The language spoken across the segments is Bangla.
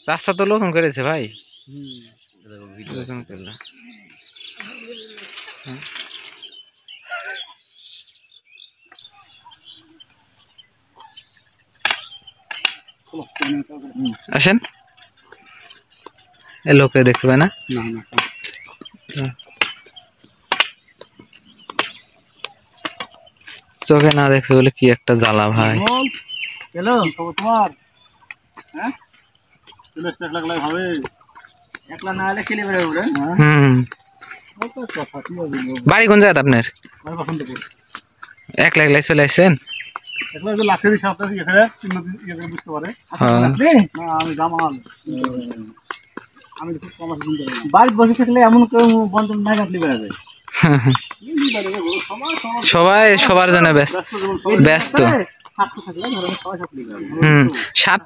রাস্তা তো নতুন করেছে ভাই। নতুন করলো। আসেন, এ লোকে দেখতে পায় না। চোখে না দেখতে বলে কি একটা জ্বালা ভাই। তোমার হ্যাঁ ভাবে একলা না হলে খেলে বেড়াবো। বাড়ি কোন জায়গা আপনার? একলা একলাই চলে আসছেন? বাড়িতে বসে থাকলে এমন কেউ বন্ধন না কাটলে বেড়াবে। সবাই সবার জন্য ব্যস্ত। সাত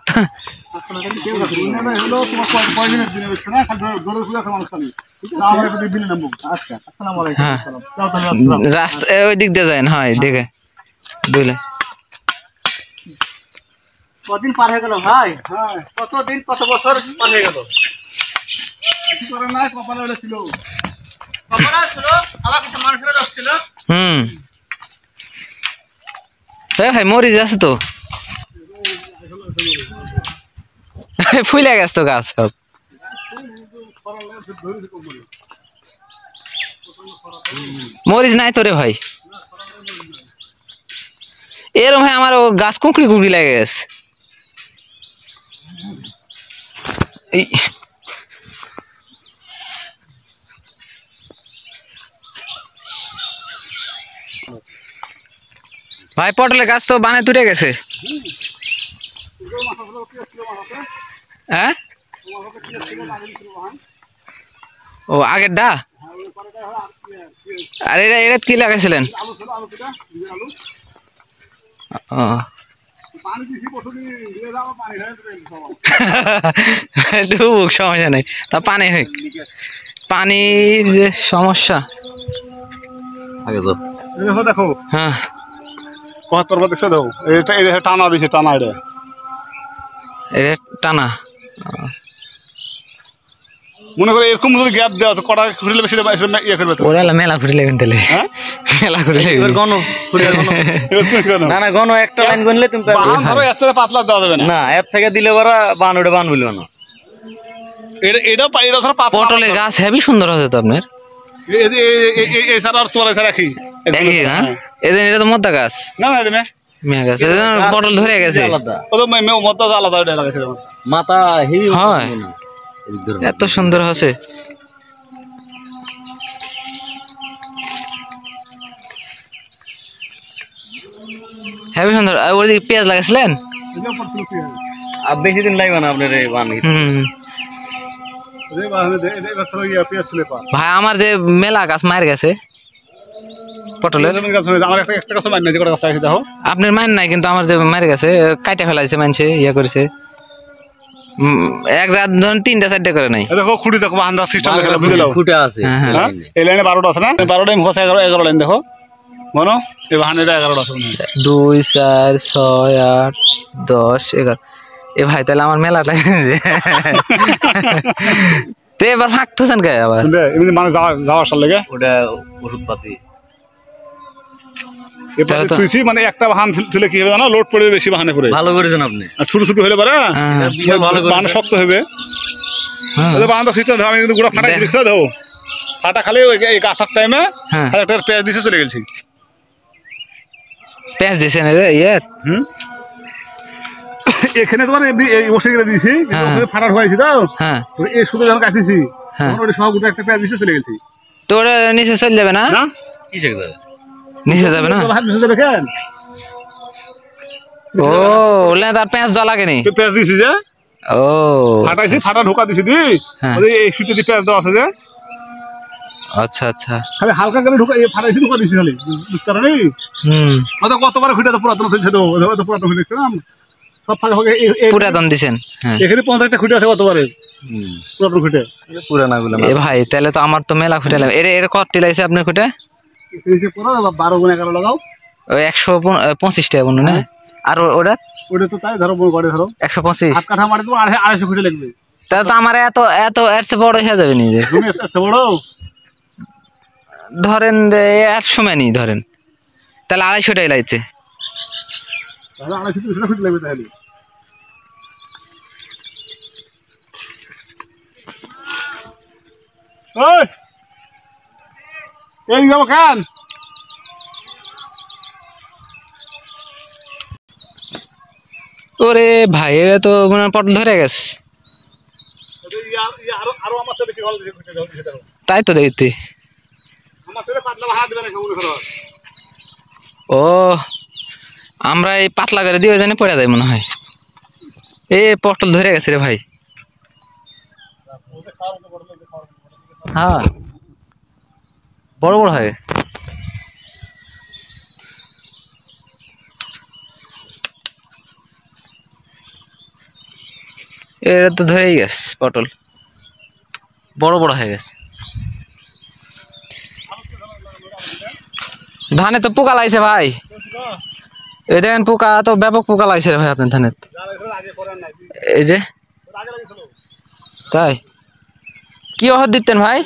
রাস্তা ওই দিক দিয়ে যায় না হয় দেখে বুঝলে। কদিন পার হয়ে গেল ভাই, কতদিন কত বছর পার হয়ে গেল। ভাই মরিচ আছে তো, ফুলে গেছে তো গাছ সব। মরিচ নাই তো রে ভাই, এরম ভাই আমার গাছ কুঁকড়ি কুঁকড়ি লেগে গেছে। ভাই পটলের গাছ তো বানে তুলে গেছে। হ্যাঁ ও আগের ডা। আর এটা এটা কি লাগাইছিলেন? ডুবুক সমস্যা নেই, তা পানি হোক, পানির যে সমস্যা। দেখো হ্যাঁ ৭৫ দেখছো দাও, এটা টানা দিছে, টানা এটা টানা। মনে করে এরকম যদি গ্যাপ দেওয়া তো কটা খুঁড়লে বেশি ইয়ে করবে তো। ওরা মেলা ঘুরে লেবেন তাহলে, মেলা ঘুরে লেবেন। না না গণ একটা লাইন গনলে তুমি বান ধরো এর থেকে পাতলা দেওয়া যাবে না। না এর থেকে দিলে ওরা বান ওটা বান বলবে না। এটা ধরো পটলের গাছ হেবি সুন্দর আছে তো আপনার। এই সারা আর তোলা ছাড়া কি একই না? এদিন এটা তো মদ্দা গাছ। না না এটা মেয়া গাছ, পটল ধরে গেছে। ও তো মদ্দা আলাদা এটা লাগাইছে মাথা হেভি হয়, এত সুন্দর আছে। হেবি সুন্দর। ওদিকে পেঁয়াজ লাগাইছিলেন? আর বেশি দিন লাগবে না আপনার এই বান। ভাই আমার যে মেলা গাছ মার গেছে পটলের। আমার একটা গাছ মার নাই, গাছ আছে দেখো। আপনার মাইন নাই, কিন্তু আমার যে মার গেছে কাইটা ফেলাইছে মানছে, ইয়া করেছে। এক জাত ধরুন ৩টা ৪টা করে নাই। দেখো খুঁড়ি দেখো আন্দাজ সিস্টেম দেখো, বুঝে দাও ফুটে আছে। এই লাইনে 12টা আছে না, 12টা মুখে 11 লাইন দেখো মনো, এই বাহানেটা 11টা আছে। 2 4 6 8 10 11। এ ভাই তাহলে আমার মেলা লাগে তে এবার ফাঁকতেছেন কে আবার? এমনি মানে যাওয়ার সাল লাগে ওটা ওষুধ পাতি মানে একটা বাহান তুলে কি হবে জানো, লোড পড়বে বেশি বাহানে পড়ে। ভালো করেছেন আপনি। আর ছোট ছোট হলে পারে বাহান শক্ত হবে। বাহানটা সিস্টেম আমি কিন্তু গুড়া ফাটা দিচ্ছি দাও, ফাটা খালি এই গাছার টাইমে একটা পেঁয়াজ দিছে চলে গেছি। পেঁয়াজ দিয়েছেন ইয়ে? এখানে তোমার বসে গেলে দিয়েছি, ফাটা ঢুকাইছি দাও। হ্যাঁ এই শুধু যখন কাটতেছি ওটা সব গোটা একটা পেঁয়াজ দিছে চলে গেছি। তো ওটা নিচে চলে যাবে না? কিসে যাবে? নিচে যাবে না? দেখেন ও ওলে তার পেঁয়াজ জল লাগেনি, পেঁয়াজ দিছি যে ও ফাটাইছি, ফাটা ঢোকা দিছি দি এই সুতো দিয়ে পেঁয়াজ দেওয়া আছে যে। আচ্ছা আচ্ছা, খালি হালকা করে ঢোকা ফাটাইছি, ঢোকা দিছি খালি, বুঝতে পারো নি? কতবার খুঁটে তো পুরাতন হয়েছে, তো পুরাতন হয়ে দেখছিলাম সব ফাঁকা পুরাতন দিছেন। এখানে 50টা খুঁটে আছে কতবারে পুরাতন খুঁটে পুরানা গুলো। এ ভাই তাহলে তো আমার তো মেলা খুঁটে লাগবে। এর কতটি লাগছে আপনার খুঁটে? 12 গুণ 11 লাগাও, ওই 125 টাকা মনে না? আর ওটা তো তাই ধরো, ধরো 125 কাঠা মাটি তো 250 খুঁটে লাগবে। তাহলে তো আমার এত এত এর চেয়ে বড় হয়ে যাবে নিজে তুমি এত বড় ধরেন এর সময় নেই ধরেন তাহলে 250টাই লাগছে তাহলে 250 ফিট লাগবে তাহলে ওই এই যাবো কান ওরে ভাই এরা তো মানে পটল ধরে গেছে আরো আমার বেশি ভালো দিতে তাই তো দেখতে আমার ছেলে পাতলা হাত দিবে না কেমন করে ও আমরা এই পাতলা করে দিয়ে জানি পড়ে যায় মনে হয় এ পটল ধরে গেছে রে ভাই হ্যাঁ বড় বড় হয়ে গেছে এরা তো ধরেই গেছে পটল বড় বড় হয়ে গেছে ধানে তো পোকা লাগছে ভাই এই দেখেন পোকা তো ব্যাপক পোকা লাগছে রে ভাই আপনার ধানে এই যে তাই কি ওষুধ দিতেন ভাই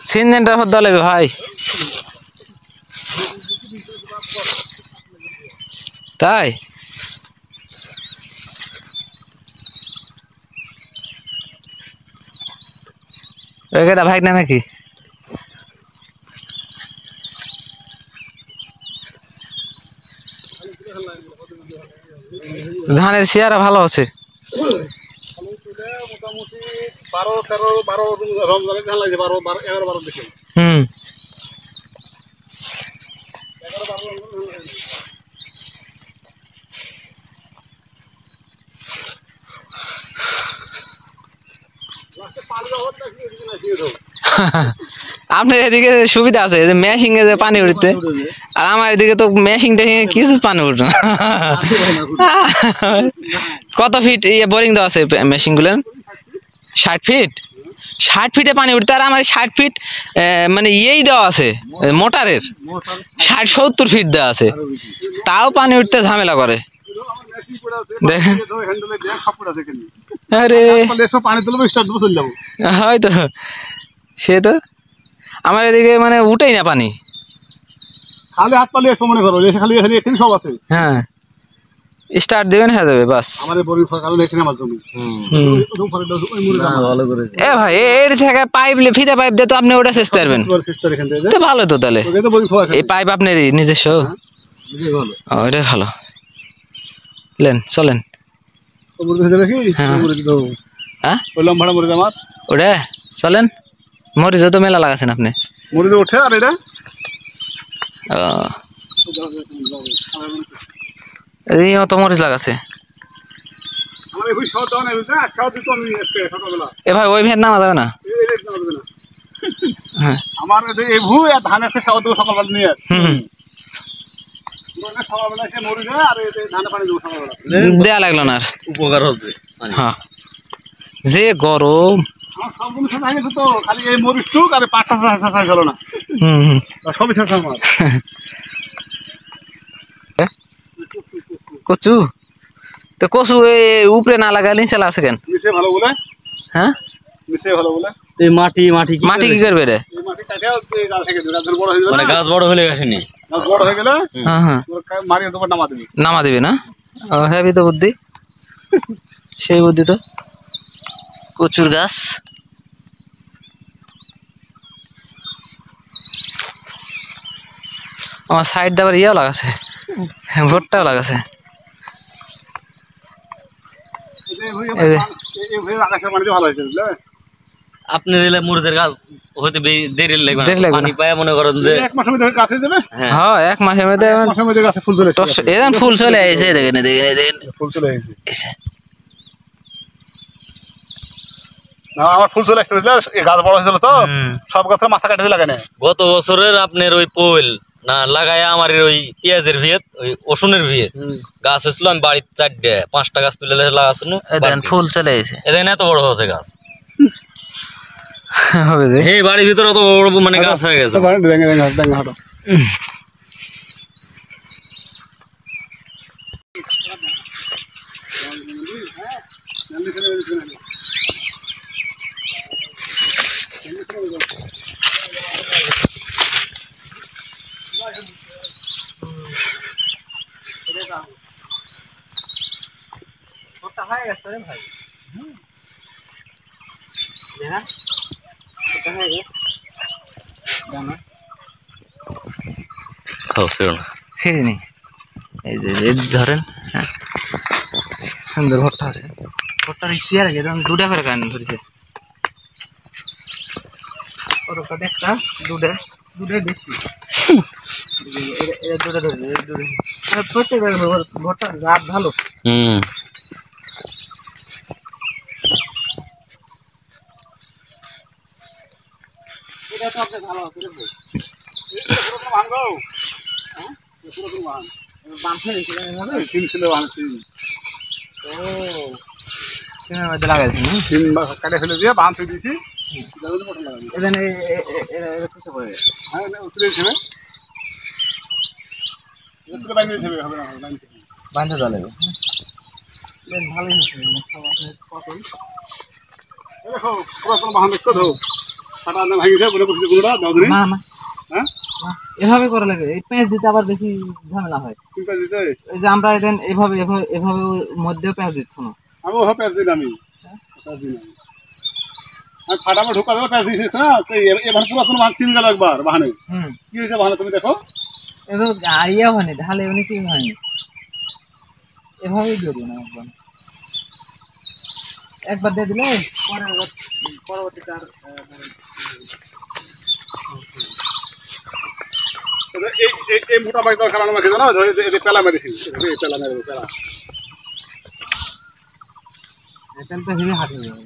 সিনজেন্টা ওষুধ দেওয়া লাগবে ভাই তাই এটা ভাই না নাকি ধানের চেহারা ভালো আছে মোটামুটি 12 রমজানে ধান লাগছে 11-12 দিকে হুম আপনার এদিকে সুবিধা আছে যে মেশিং এ যে পানি উঠতে আর আমার এদিকে তো মেশিং টেশিং কিছু পানি উঠে না কত ফিট ইয়ে বোরিং দেওয়া আছে মেশিন গুলো 60 ফিট 60 ফিটে পানি উঠতে আর আমার 60 ফিট মানে ইয়েই দেওয়া আছে মোটরের 60-70 ফিট দেওয়া আছে তাও পানি উঠতে ঝামেলা করে দেখেন আরে হয়তো সে তো আমার এদিকে মানে উঠেই না পানি খালি হাত পালি একটু মনে করো খালি এখানে সব আছে হ্যাঁ স্টার্ট দিবেন হয়ে যাবে বাস আমাদের বড়ি কারণ এখানে আমার জমি ভালো করেছে এ ভাই এর থেকে পাইপ ফিতা পাইপ দিয়ে তো আপনি ওটা চেষ্টা করবেন তো ভালো তো তাহলে এই পাইপ আপনার নিজস্ব ও এটা ভালো লেন চলেন হ্যাঁ ওটা চলেন মরিচ তো মেলা লাগাছেন আপনি মরিচ ওঠে আর এটা ও তো মরিচ লাগাছে এ ভাই ওই ভেদ নামা যাবে না হ্যাঁ আমার এই ভু ধান আছে সকালবেলা নিয়ে দেয়া লাগলো না আর উপকার হচ্ছে হ্যাঁ যে গরম খালি এই মরিচ টুক আর পাঁচটা গেল না সবই শেষ আমার কচু তো কচু উপরে না লাগালে নিচে আছে কেন নিচে ভালো বলে হ্যাঁ নিচে ভালো বলে মাটি মাটি মাটি কি করবে রে মানে গাছ বড় হলে আসেনি বড় হয়ে গেলে হ্যাঁ হ্যাঁ মারিয়ে তোমার নামা দিবি নামা দিবে না হ্যাভি তো বুদ্ধি সেই বুদ্ধি তো কচুর গাছ আমার সাইড দাবার ইয়েও লাগাছে ভুট্টাও লাগাছে আকাশের পানিতে ভালো হয়েছে বুঝলে আপনার এলে মুরদের গাছ হইতে দেরি লাগবে দেরি লাগবে পানি পায় মনে করেন যে এক মাসের মধ্যে গাছে দেবে হ্যাঁ এক মাসের মধ্যে গাছে ফুল চলে এরকম ফুল চলে এসে দেখেন দেখেন ফুল চলে এসেছে না আমার ফুল চলে আসছে বুঝলে গাছ বড় হয়েছিল তো সব গাছের মাথা কাটতে লাগে না গত বছরের আপনার ওই পোল না লাগায় আমার ওই পেঁয়াজের ভিয়েত ওই রসুনের ভিয়েত গাছ হয়েছিল আমি বাড়ির 4-5টা গাছ তুলে লাগাচ্ছিল ফুল চলে এসে এদিন এত বড় হয়েছে গাছ হবে এই বাড়ির ভিতরে অত বড় মানে গাছ হয়ে গেছে হয়ে গেছে রে ভাই। দেখা এটা হয়ে গেছে জানা ছেড়ে নেই। এই যে ধরেন, হ্যাঁ সুন্দর ভর্তা আছে। ভর্তার চেয়ার আছে, দুটা করে কান ধরেছে। কতটা একটা দুটা বেশি, দুটা ধরেছে। প্রত্যেক ভর্তার জাত ভালো। এটা তো আপনি ভালো আছে রে ভাই। বাম ফেলে দিয়েছিলেন এভাবে? সিম ছিল সিম। ও সিমের মধ্যে লাগাইছেন না? সিম কাটে ফেলে দিয়ে বাঁধ ফেলে দিয়েছি। এখানে কিছু পড়ে হ্যাঁ উতরে দিয়েছে, উতরে বাইরে দিয়েছে, হবে না বান্ধা চলে বেশ ভালোই হচ্ছে। পটল দেখো পুরাতন বাহান দেখছো তো, ফাটা না ভাঙিছে বলে বসে গুঁড়া দাও দিন। না না হ্যাঁ এভাবে করা লাগে। এই পেঁয়াজ দিতে আবার বেশি ঝামেলা হয়। চিন্তা দিতে এই যে আমরা এদিন এভাবে এভাবে এভাবে মধ্যেও পেঁয়াজ দিচ্ছ না। আমি ওহ প্যাঁচ দিন, আমি প্যাঁচ দিন আমি ফাটামে ঢোকা দেবো প্যাঁচ দিয়েছিস না। এবার পুরাতন বাহান ছিম গেল একবার বাহানে। কি হয়েছে বাহানে তুমি দেখো? এবার ইয়ে হয়নি, ঢালে এমনি কি হয়নি। এভাবেই দিয়ে দিন একবার দিয়ে দিলে পরবর্তীতে আর এই মোটা বাইক দরকার আমাকে জানো, পেলা মেরেছিল, পেলা মেরে পেলা তেলটা হিরে হাতে হয়ে যাবে।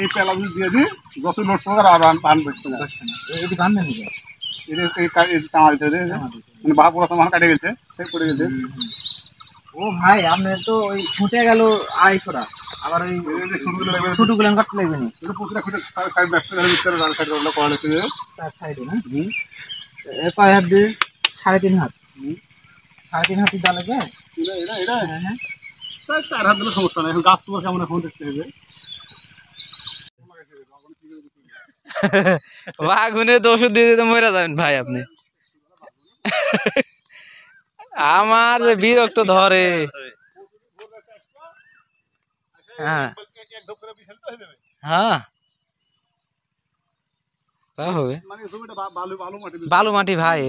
এই পেলা যদি দিয়ে দিই যত নোট প্রকার আর বান বেচতে না। এটি বান্ধে নিবে টাঙা দিতে মানে বাঘ পুরাতন বাহান কাটে গেছে, পড়ে গেছে। ও ভাই আপনার তো ওই ফুটে গেল 250 আবার ওই ছোটগুলো কাটতে লাগবে না? প্রতিটা খুঁটে সাইড ব্যাগটা সাইড করা লাগছে তার সাইডে না? কয় হাত দিয়ে? 3.5 হাত। 3.5 হাত দেওয়া লাগবে? এটা হ্যাঁ হ্যাঁ 4 হাত দিলে সমস্যা নাই। এখন গাছ তোমার কেমন এখন দেখতে হবে। বাঘুনে তো ওষুধ দিয়ে দিতে মরে যাবেন ভাই আপনি। আমার যে বিরক্ত ধরে। হ্যাঁ হ্যাঁ তা হবে। বালু মাটি ভাই।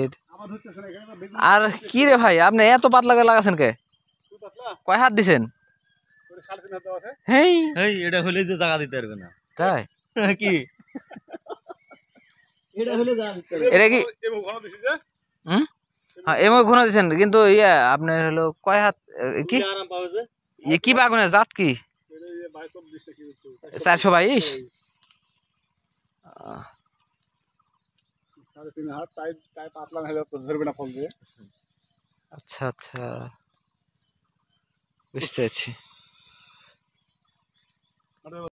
আর কি রে ভাই আপনি এত পাতলা করে লাগাছেন কে? কয় হাত দিছেন? হেই এটা হলে যে জায়গা দিতে পারবে না তাই কি? এটা হলে এটা কি হ্যাঁ এমন ঘুনা দিচ্ছেন কিন্তু ইয়ে আপনার হলো কয় হাত কি কি বাগুনের জাত কি? 422 3.5 হাত, তাই পাতলা হলে ধরবে না ফল দিয়ে। আচ্ছা আচ্ছা বুঝতে পারছি।